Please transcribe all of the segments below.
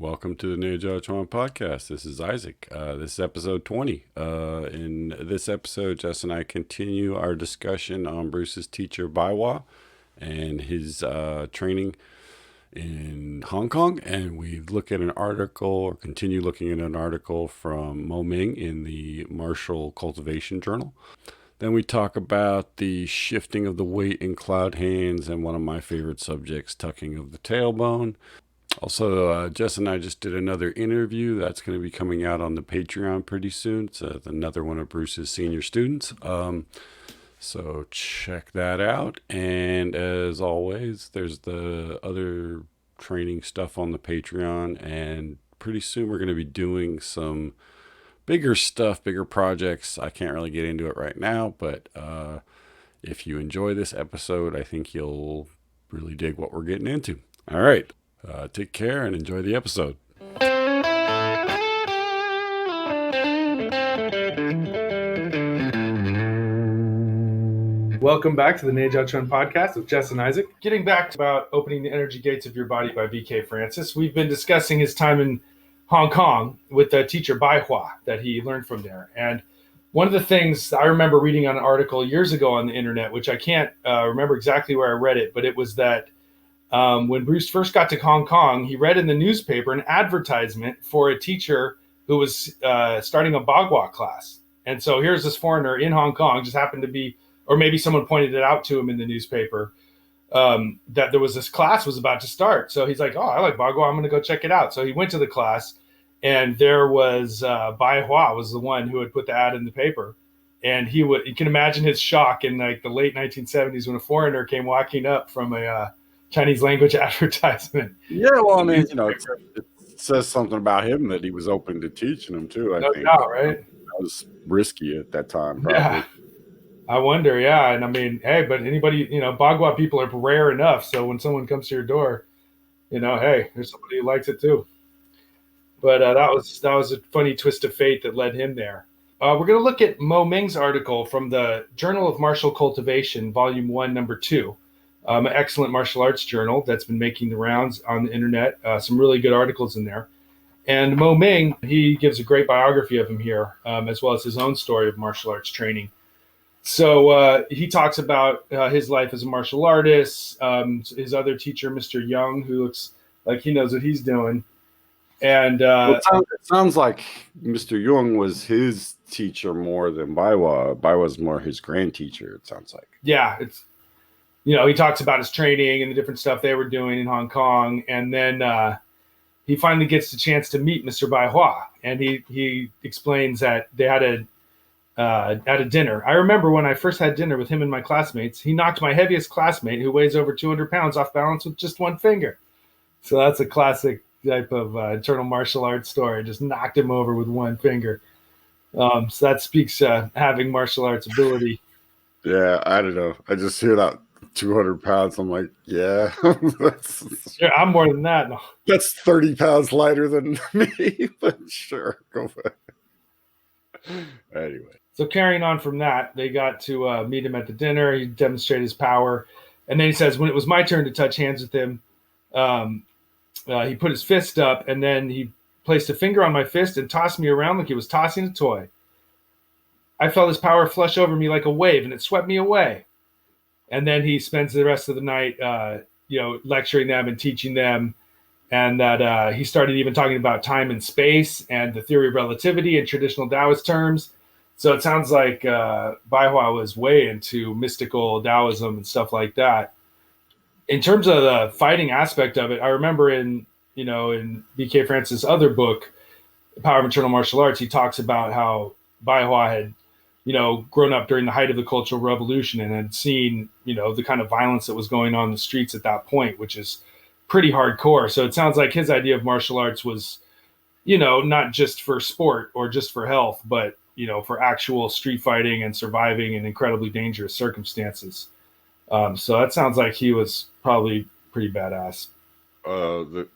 Welcome to the NJQP podcast. This is Isaac. This is episode 20. In this episode, Jess and I continue our discussion on Bruce's teacher, Bai Hua, and his training in Hong Kong. And we look at an article, or continue looking at an article from Mo Ming in the Martial Cultivation Journal. Then we talk about the shifting of the weight in cloud hands and one of my favorite subjects, tucking of the tailbone. Also, Jess and I just did another interview that's going to be coming out on the Patreon pretty soon. It's another one of Bruce's senior students. So check that out. And as always, there's the other training stuff on the Patreon. And pretty soon we're going to be doing some bigger stuff, bigger projects. I can't really get into it right now, but if you enjoy this episode, I think you'll really dig what we're getting into. All right. Take care and enjoy the episode. Welcome back to the NJQP podcast with Jess and Isaac. Getting back to about opening the energy gates of your body by V.K. Francis. We've been discussing his time in Hong Kong with the teacher Bai Hua that he learned from there. And one of the things I remember reading on an article years ago on the internet, which I can't remember exactly where I read it, but it was that when Bruce first got to Hong Kong, he read in the newspaper an advertisement for a teacher who was starting a Bai Hua class. And so here's this foreigner in Hong Kong, just happened to be, or maybe someone pointed it out to him in the newspaper, that there was this class was about to start. So he's like, oh, I like Bai Hua, I'm going to go check it out. So he went to the class, and there was Bai Hua was the one who had put the ad in the paper. And you can imagine his shock in like the late 1970s when a foreigner came walking up from a Chinese language advertisement. Yeah, well, I mean, it says something about him that he was open to teaching them too. I think, right? That was risky at that time, probably. Yeah, I wonder. Yeah, and I mean, hey, but anybody, Bai Hua people are rare enough. So when someone comes to your door, hey, there's somebody who likes it too. But that was a funny twist of fate that led him there. We're going to look at Mo Ming's article from the Journal of Martial Cultivation, Volume 1, Number 2. An excellent martial arts journal that's been making the rounds on the internet. Some really good articles in there. And Mo Ming, he gives a great biography of him here, as well as his own story of martial arts training. So he talks about his life as a martial artist, his other teacher, Mr. Young, who looks like he knows what he's doing. And it sounds like Mr. Young was his teacher more than Bai Hua. Bai Hua was more his grand teacher, it sounds like. Yeah, it's he talks about his training and the different stuff they were doing in Hong Kong. And then he finally gets the chance to meet Mr. Bai Hua. And he explains that they had at a dinner. I remember when I first had dinner with him and my classmates, he knocked my heaviest classmate, who weighs over 200 pounds, off balance with just one finger. So that's a classic type of internal martial arts story. Just knocked him over with one finger. So that speaks having martial arts ability. Yeah, I don't know. I just hear that 200 pounds. I'm like, yeah. Yeah, I'm more than that. No. That's 30 pounds lighter than me, but sure, go for it. Anyway. So carrying on from that, they got to meet him at the dinner. He demonstrated his power. And then he says, when it was my turn to touch hands with him, he put his fist up, and then he placed a finger on my fist and tossed me around like he was tossing a toy. I felt his power flush over me like a wave, and it swept me away. And then he spends the rest of the night, lecturing them and teaching them. And that he started even talking about time and space and the theory of relativity in traditional Taoist terms. So it sounds like Bai Hua was way into mystical Taoism and stuff like that. In terms of the fighting aspect of it, I remember in V.K. Francis' other book, The Power of Internal Martial Arts, he talks about how Bai Hua had grown up during the height of the Cultural Revolution and had seen, the kind of violence that was going on in the streets at that point, which is pretty hardcore. So it sounds like his idea of martial arts was, not just for sport or just for health, but, for actual street fighting and surviving in incredibly dangerous circumstances. So that sounds like he was probably pretty badass. The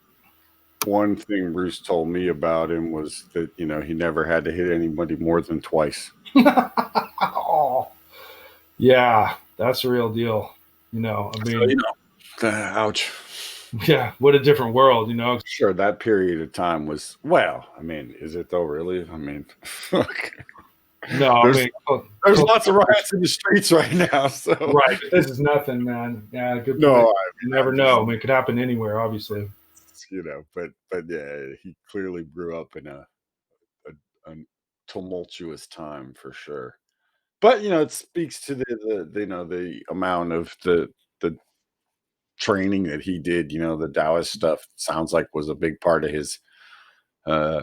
one thing Bruce told me about him was that, he never had to hit anybody more than twice. Oh, yeah, that's a real deal. I mean, ouch. Yeah, what a different world, you know. Sure, that period of time was, well, I mean, is it though, really? I mean, No, I there's mean, there's lots of riots in the streets right now, so right. But this is nothing, man. Yeah, good point. no, You never I'm just, know. I mean, it could happen anywhere, obviously. but yeah, he clearly grew up in a tumultuous time for sure. But it speaks to the amount of the training that he did. The Taoist stuff sounds like was a big part of his uh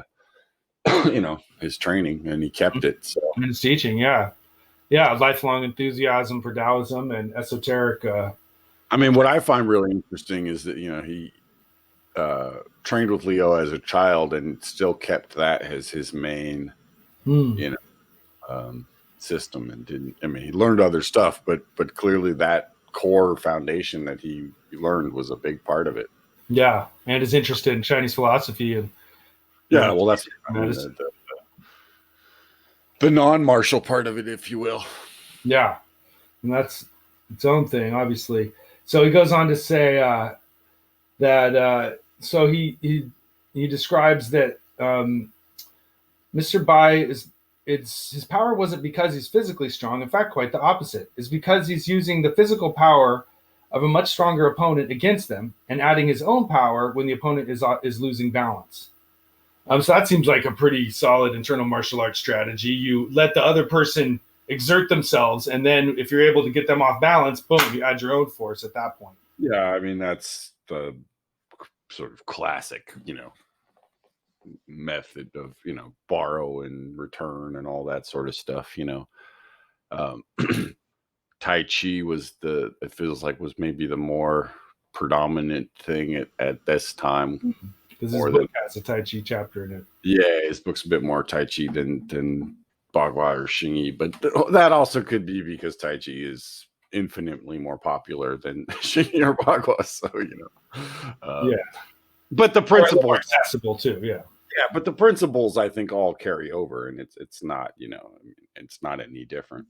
his training, and he kept it. So In his teaching, yeah. Yeah, lifelong enthusiasm for Taoism and esoteric. I mean, what I find really interesting is that he trained with Leo as a child and still kept that as his main Hmm. you know um, system, and didn't. I mean, he learned other stuff, but clearly that core foundation that he learned was a big part of it. Yeah, and is interested in Chinese philosophy and Yeah, well, that's I mean medicine. the non-martial part of it, if you will. Yeah, and that's its own thing, obviously. So he goes on to say that so he describes that Mr. Bai is it's his power wasn't because he's physically strong. In fact, quite the opposite. It's because he's using the physical power of a much stronger opponent against them and adding his own power when the opponent is losing balance. So that seems like a pretty solid internal martial arts strategy. You let the other person exert themselves, and then if you're able to get them off balance, boom, you add your own force at that point. Yeah, I mean that's the sort of classic, method of borrow and return and all that sort of stuff. Um, Tai Chi was it feels like was maybe the more predominant thing at this time, Because his more than book has a Tai Chi chapter in it. yeah, his book's a bit more Tai Chi than Bagua or Xingyi, but that also could be because Tai Chi is infinitely more popular than Xingyi or Bagua. So Yeah, but the or a little more principles, accessible too. Yeah, yeah, but the principles I think all carry over, and it's not I mean, it's not any different.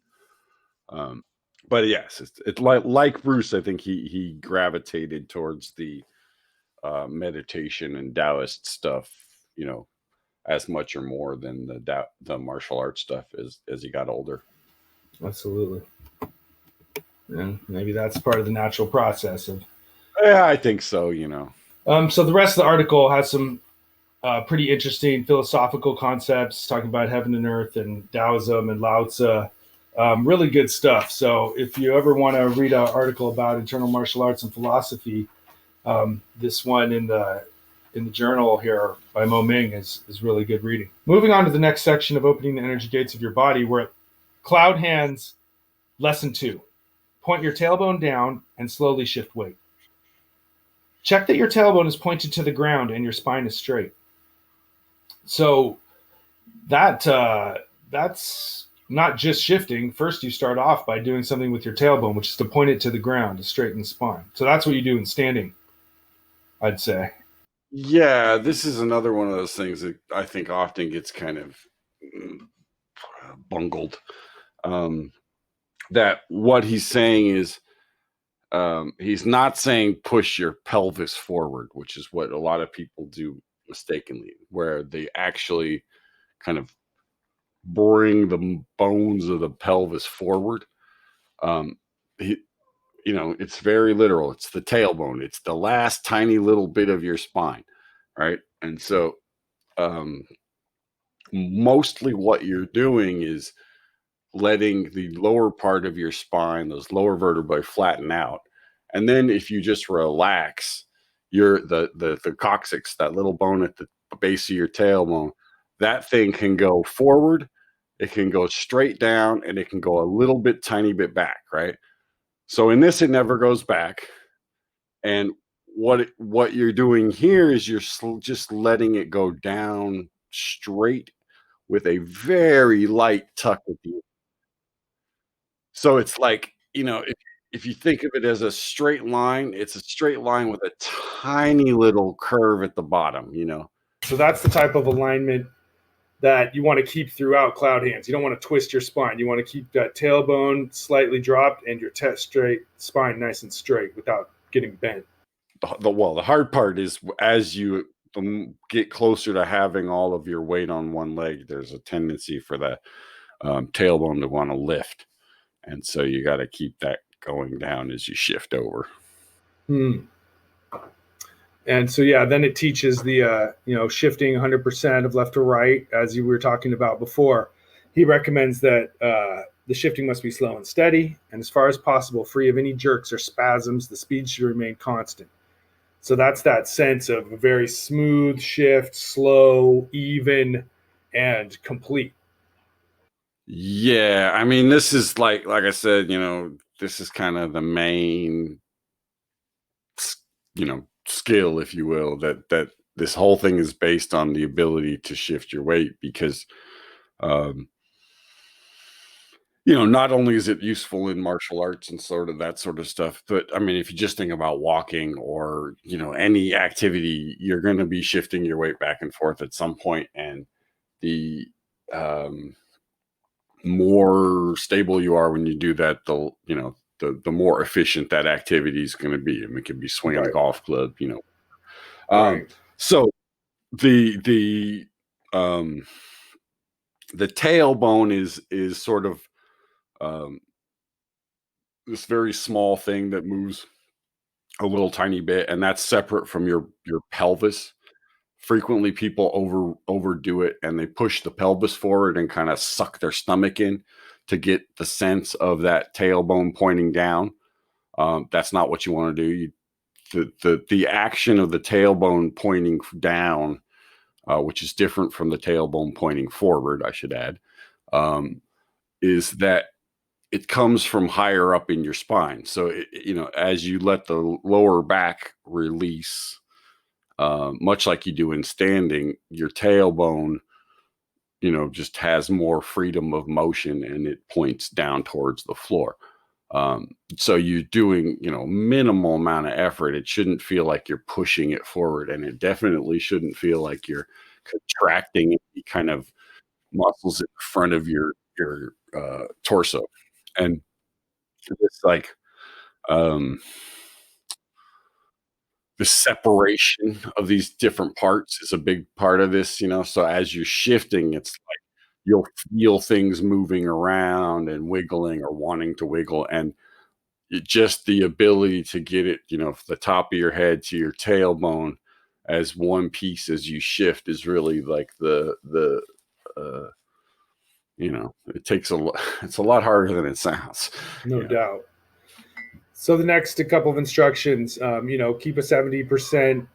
Um, but yes, it's like Bruce. I think he gravitated towards the meditation and Taoist stuff, as much or more than the martial arts stuff as he got older. absolutely. And maybe that's part of the natural process of. Yeah, I think so. So the rest of the article has some pretty interesting philosophical concepts, talking about heaven and earth and Taoism and Lao Tzu. Really good stuff. So if you ever want to read an article about internal martial arts and philosophy, this one in the journal here by Mo Ming is really good reading. Moving on to the next section of opening the energy gates of your body, we're at cloud hands, lesson 2. Point your tailbone down and slowly shift weight. Check that your tailbone is pointed to the ground and your spine is straight. So that's not just shifting. First, you start off by doing something with your tailbone, which is to point it to the ground to straighten the spine. So that's what you do in standing, I'd say. Yeah, this is another one of those things that I think often gets kind of mm, bungled. Um, that what he's saying is he's not saying push your pelvis forward, which is what a lot of people do mistakenly, where they actually kind of bring the bones of the pelvis forward. Um, he, it's very literal. It's the tailbone. It's the last tiny little bit of your spine, right? And so, um, mostly what you're doing is letting the lower part of your spine, those lower vertebrae, flatten out. And then if you just relax the coccyx, that little bone at the base of your tailbone, that thing can go forward, it can go straight down, and it can go a little bit tiny bit back, right? So in this, it never goes back. And what you're doing here is you're just letting it go down straight with a very light tuck at the. So it's like, if you think of it as a straight line, it's a straight line with a tiny little curve at the bottom. So that's the type of alignment that you want to keep throughout cloud hands. You don't want to twist your spine. You want to keep that tailbone slightly dropped and your straight spine nice and straight without getting bent. the hard part is as you get closer to having all of your weight on one leg, there's a tendency for the tailbone to want to lift, and so you got to keep that going down as you shift over. And so, yeah, then it teaches the, shifting 100% of left to right, as you were talking about before. He recommends that the shifting must be slow and steady, and as far as possible, free of any jerks or spasms. The speed should remain constant. So that's that sense of a very smooth shift, slow, even, and complete. Yeah, I mean, this is like I said, this is kind of the main, skill, if you will, that this whole thing is based on the ability to shift your weight because, um, not only is it useful in martial arts and sort of that sort of stuff, but I mean, if you just think about walking or, any activity, you're going to be shifting your weight back and forth at some point, and the more stable you are when you do that, the more efficient that activity is going to be. I mean, it can be swinging a golf club, Right. So the um, the tailbone is sort of this very small thing that moves a little tiny bit, and that's separate from your pelvis. Frequently, people overdo it, and they push the pelvis forward and kind of suck their stomach in to get the sense of that tailbone pointing down. That's not what you want to do. The action of the tailbone pointing down, which is different from the tailbone pointing forward, I should add, is that it comes from higher up in your spine. So, as you let the lower back release, much like you do in standing, your tailbone, just has more freedom of motion and it points down towards the floor. So you're doing, minimal amount of effort. It shouldn't feel like you're pushing it forward, and it definitely shouldn't feel like you're contracting any kind of muscles in front of your torso. And it's like um, the separation of these different parts is a big part of this. So as you're shifting, it's like you'll feel things moving around and wiggling or wanting to wiggle, and just the ability to get it, from the top of your head to your tailbone as one piece as you shift is really like the uh, it takes a lot. It's a lot harder than it sounds. No doubt. So the next a couple of instructions, keep a 70%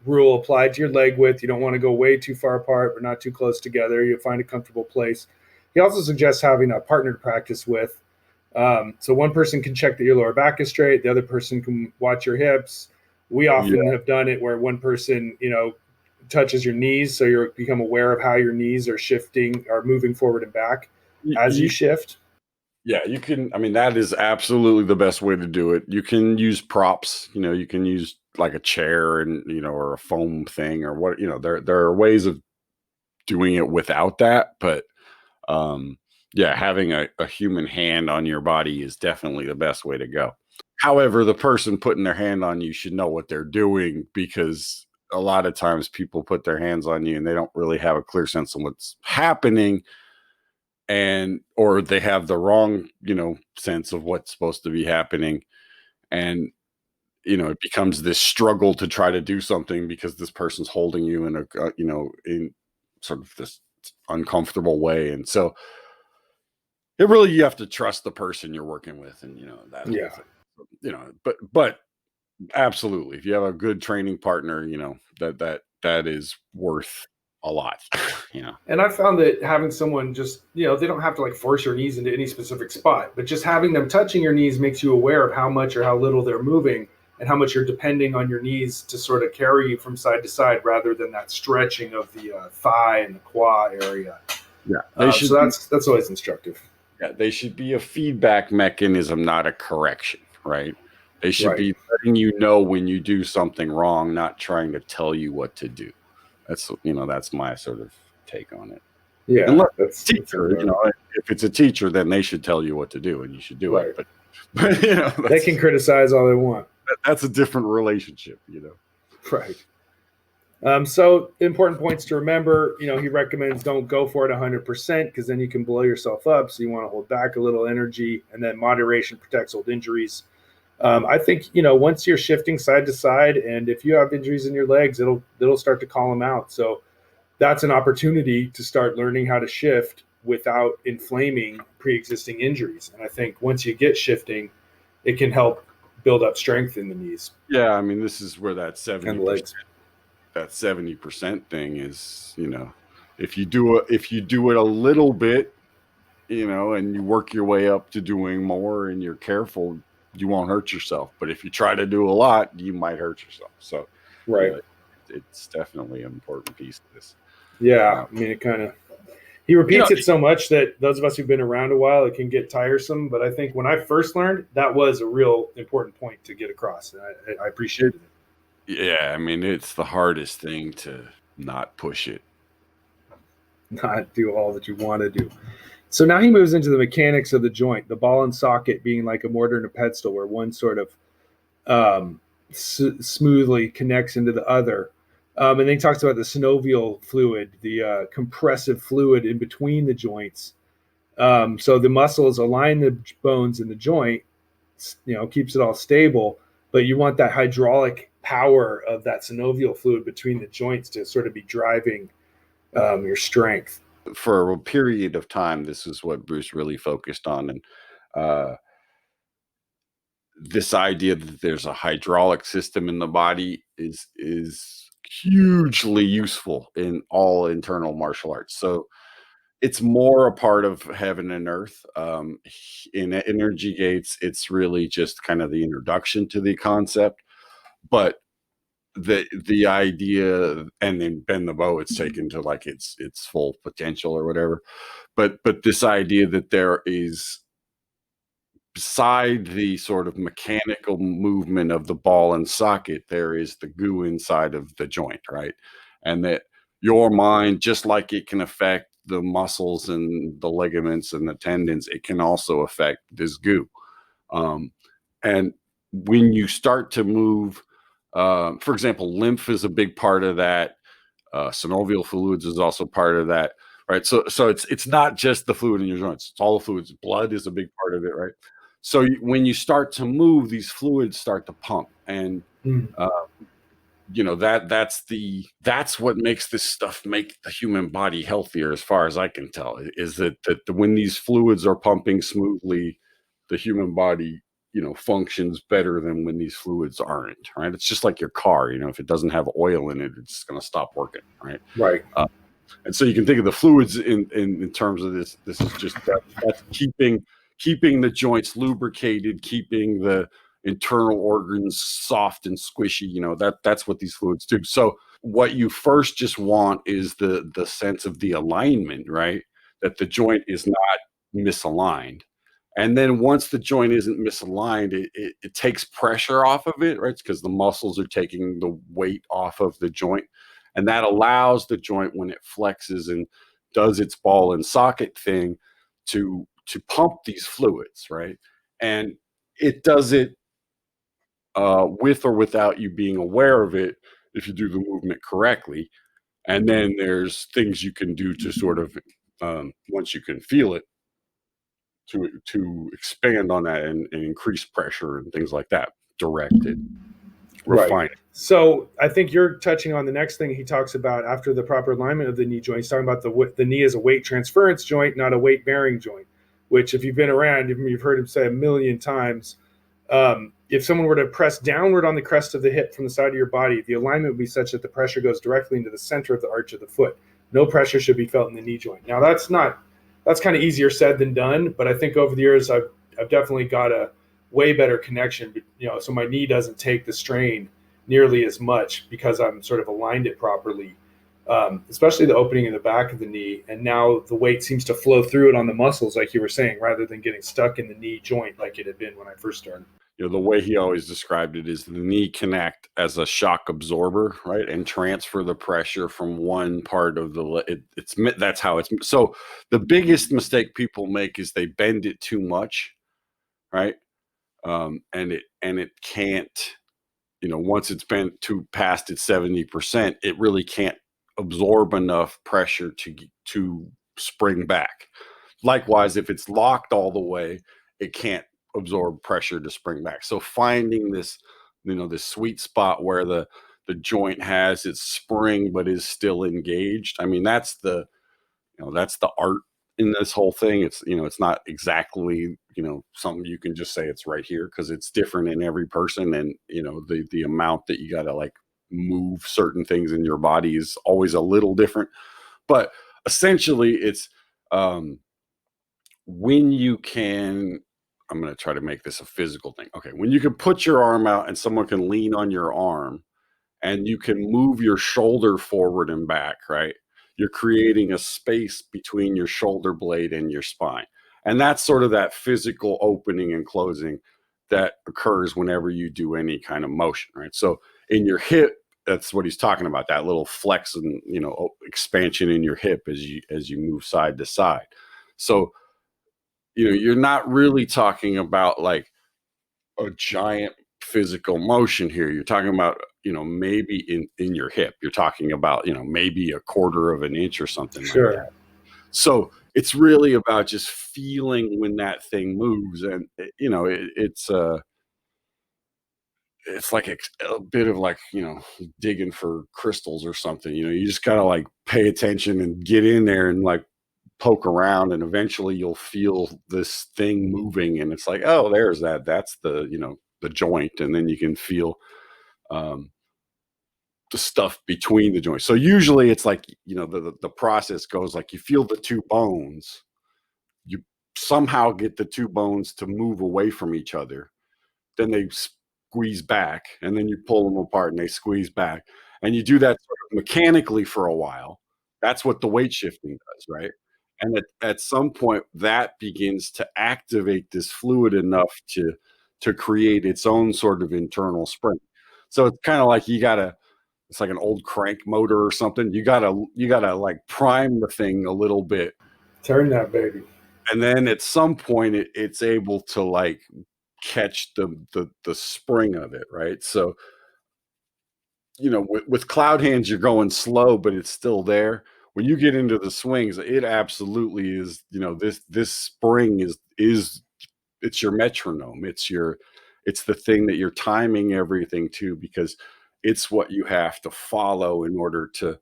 rule applied to your leg width. You don't want to go way too far apart, but not too close together. You'll find a comfortable place. He also suggests having a partner to practice with. So one person can check that your lower back is straight. The other person can watch your hips. We often have done it where one person, touches your knees. So you become aware of how your knees are shifting or moving forward and back as you shift. Yeah, you can. I mean, that is absolutely the best way to do it. You can use props. You can use like a chair and or a foam thing or what. There are ways of doing it without that, but yeah, having a human hand on your body is definitely the best way to go. However, the person putting their hand on you should know what they're doing, because a lot of times people put their hands on you and they don't really have a clear sense of what's happening, or they have the wrong, sense of what's supposed to be happening. And, it becomes this struggle to try to do something because this person's holding you in in sort of this uncomfortable way. And so you have to trust the person you're working with, and, that whole thing. But absolutely, if you have a good training partner, that is worth a lot. And I found that having someone just, they don't have to like force your knees into any specific spot, but just having them touching your knees makes you aware of how much or how little they're moving and how much you're depending on your knees to sort of carry you from side to side rather than that stretching of the thigh and the quad area. Yeah. So that's always instructive. Yeah, they should be a feedback mechanism, not a correction, right? They should be letting you know when you do something wrong, not trying to tell you what to do. That's my sort of take on it. Yeah, unless it's a teacher, if it's a teacher, then they should tell you what to do and you should do it. But they can criticize all they want. that's a different relationship, you know. Right. So important points to remember. He recommends don't go for it 100% because then you can blow yourself up. So you want to hold back a little energy, and then moderation protects old injuries. I think once you're shifting side to side, and if you have injuries in your legs, it'll start to call them out. So that's an opportunity to start learning how to shift without inflaming pre-existing injuries. And I think once you get shifting, it can help build up strength in the knees. Yeah, I mean, this is where that And the legs. 70% thing is, if you do it a little bit, and you work your way up to doing more and you're careful, you won't hurt yourself. But if you try to do a lot, you might hurt yourself. So Right. It's definitely an important piece of this. Yeah. I mean, he repeats it so much that those of us who've been around a while, it can get tiresome. But I think when I first learned, that was a real important point to get across. And I appreciated it. Yeah, I mean, it's the hardest thing to not push it. Not do all that you want to do. So now he moves into the mechanics of the joint, the ball and socket being like a mortar and a pestle, where one sort of smoothly connects into the other. And then he talks about the synovial fluid, the compressive fluid in between the joints. So the muscles align the bones in the joint, keeps it all stable. But you want that hydraulic power of that synovial fluid between the joints to sort of be driving your strength. For a period of time, this is what Bruce really focused on. And this idea that there's a hydraulic system in the body is hugely useful in all internal martial arts. So it's more a part of heaven and earth. In Energy Gates, it's really just kind of the introduction to the concept. But the idea, and then Bend the Bow, it's taken to like its full potential or whatever. But this idea that there is, beside the sort of mechanical movement of the ball and socket, there is the goo inside of the joint, right? And that your mind, just like it can affect the muscles and the ligaments and the tendons, it can also affect this goo. And when you start to move, for example, lymph is a big part of that. Synovial fluids is also part of that, right? So it's not just the fluid in your joints; it's all the fluids. Blood is a big part of it, right? So when you start to move, these fluids start to pump, and that's what makes this stuff make the human body healthier, as far as I can tell. Is that when these fluids are pumping smoothly, the human body functions better than when these fluids aren't, right? It's just like your car, if it doesn't have oil in it, it's going to stop working, right? Right. And so you can think of the fluids in terms of this. This is just that's keeping the joints lubricated, keeping the internal organs soft and squishy. That's what these fluids do. So what you first just want is the sense of the alignment, right? That the joint is not misaligned. And then once the joint isn't misaligned, it takes pressure off of it, right? Because the muscles are taking the weight off of the joint. And that allows the joint, when it flexes and does its ball and socket thing, to pump these fluids, right? And it does it with or without you being aware of it if you do the movement correctly. And then there's things you can do to sort of, once you can feel it, to expand on that and increase pressure and things like that, direct it, refine right. it. So I think you're touching on the next thing he talks about after the proper alignment of the knee joint. He's talking about the knee as a weight transference joint, not a weight bearing joint, which if you've been around, you've heard him say a million times. If someone were to press downward on the crest of the hip from the side of your body, the alignment would be such that the pressure goes directly into the center of the arch of the foot. No pressure should be felt in the knee joint. Now that's kind of easier said than done, but I think over the years I've definitely got a way better connection, so my knee doesn't take the strain nearly as much because I'm sort of aligned it properly, especially the opening in the back of the knee. And now the weight seems to flow through it on the muscles, like you were saying, rather than getting stuck in the knee joint like it had been when I first started. The way he always described it is the knee can act as a shock absorber, right, and transfer the pressure from one part of the. That's how it's. So the biggest mistake people make is they bend it too much, right, and it can't once it's been past its 70%, it really can't absorb enough pressure to spring back. Likewise, if it's locked all the way, it can't absorb pressure to spring back. So finding this, this sweet spot where the joint has its spring but is still engaged. I mean, that's the art in this whole thing. It's not exactly, something you can just say it's right here, because it's different in every person. And, the amount that you got to like move certain things in your body is always a little different. But essentially it's, when you can, I'm going to try to make this a physical thing. Okay. When you can put your arm out and someone can lean on your arm, and you can move your shoulder forward and back, right? You're creating a space between your shoulder blade and your spine. And that's sort of that physical opening and closing that occurs whenever you do any kind of motion, right? So in your hip, that's what he's talking about, that little flex and, expansion in your hip as you move side to side. So, you're not really talking about like a giant physical motion here. You're talking about, maybe in your hip, you're talking about, maybe a quarter of an inch or something like Sure. that. So it's really about just feeling when that thing moves. And, it's like a bit of like, digging for crystals or something. You just gotta like pay attention and get in there and like poke around, and eventually you'll feel this thing moving, and it's like, oh, there's that's the, the joint. And then you can feel um, the stuff between the joints. So usually it's like, the process goes like, you feel the two bones, you somehow get the two bones to move away from each other, then they squeeze back, and then you pull them apart and they squeeze back, and you do that sort of mechanically for a while. That's what the weight shifting does, right? And at some point that begins to activate this fluid enough to create its own sort of internal spring. So it's kind of like it's like an old crank motor or something. You gotta like prime the thing a little bit, Turn that baby. and then at some point it's able to like catch the spring of it, right? So, with cloud hands, you're going slow, but it's still there. When you get into the swings, it absolutely is. This spring is it's your metronome. It's the thing that you're timing everything to, because it's what you have to follow in order to,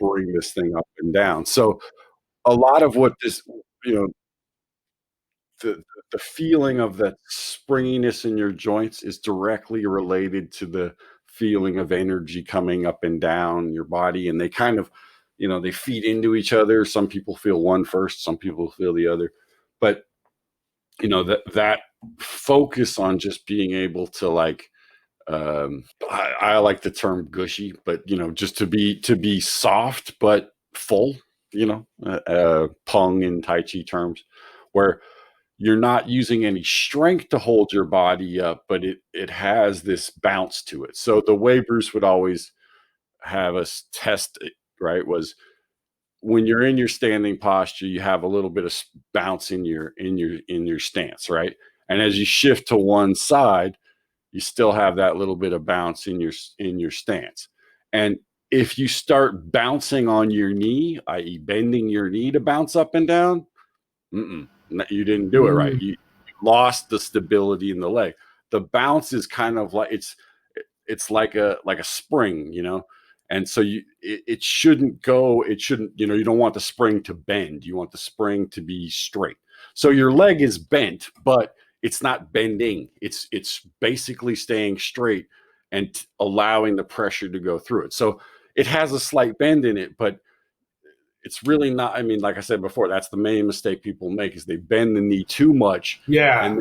bring this thing up and down. So a lot of what this, you know, the the feeling of that springiness in your joints is directly related to the feeling of energy coming up and down your body, and they kind of, they feed into each other. Some people feel one first, some people feel the other, but that focus on just being able to like, I like the term gushy, but just to be soft but full, pung in Tai Chi terms, where you're not using any strength to hold your body up, but it has this bounce to it. So the way Bruce would always have us test it, right, was when you're in your standing posture, you have a little bit of bounce in your stance, right? And as you shift to one side, you still have that little bit of bounce in your stance. And if you start bouncing on your knee, i.e., bending your knee to bounce up and down, you didn't do it right. You lost the stability in the leg. The bounce is kind of like it's like a spring, and so it shouldn't go. It shouldn't. You don't want the spring to bend. You want the spring to be straight. So your leg is bent, but it's not bending. It's basically staying straight and allowing the pressure to go through it. So it has a slight bend in it, but it's really not. I mean, like I said before, that's the main mistake people make, is they bend the knee too much, Yeah.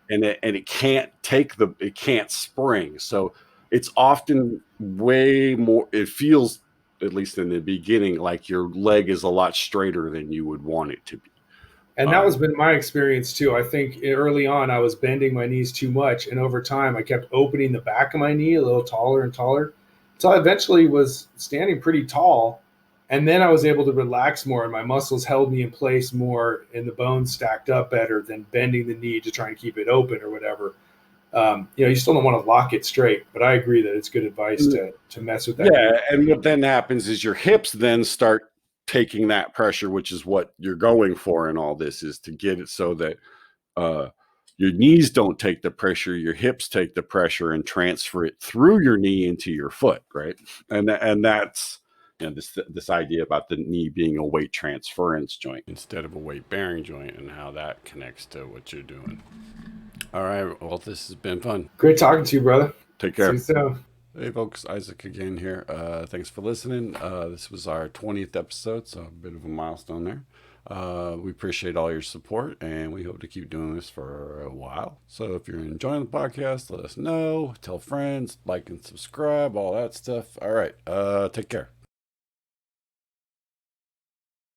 and it can't spring. So it's often way more. It feels, at least in the beginning, like your leg is a lot straighter than you would want it to be. And that was been my experience too. I think early on I was bending my knees too much, and over time I kept opening the back of my knee a little taller and taller, until I eventually was standing pretty tall, and then I was able to relax more, and my muscles held me in place more, and the bones stacked up better than bending the knee to try and keep it open or whatever. You still don't want to lock it straight, but I agree that it's good advice to mess with that. Yeah, and what then happens is your hips then start taking that pressure, which is what you're going for in all this, is to get it so that your knees don't take the pressure, your hips take the pressure and transfer it through your knee into your foot, right? And that's this idea about the knee being a weight transference joint instead of a weight bearing joint, and how that connects to what you're doing. All right, well, this has been fun. Great talking to you, brother. Take care. See you soon. Hey folks, Isaac again here. Thanks for listening. This was our 20th episode, so a bit of a milestone there. We appreciate all your support, and we hope to keep doing this for a while. So if you're enjoying the podcast, let us know. Tell friends, like and subscribe, all that stuff. All right, take care.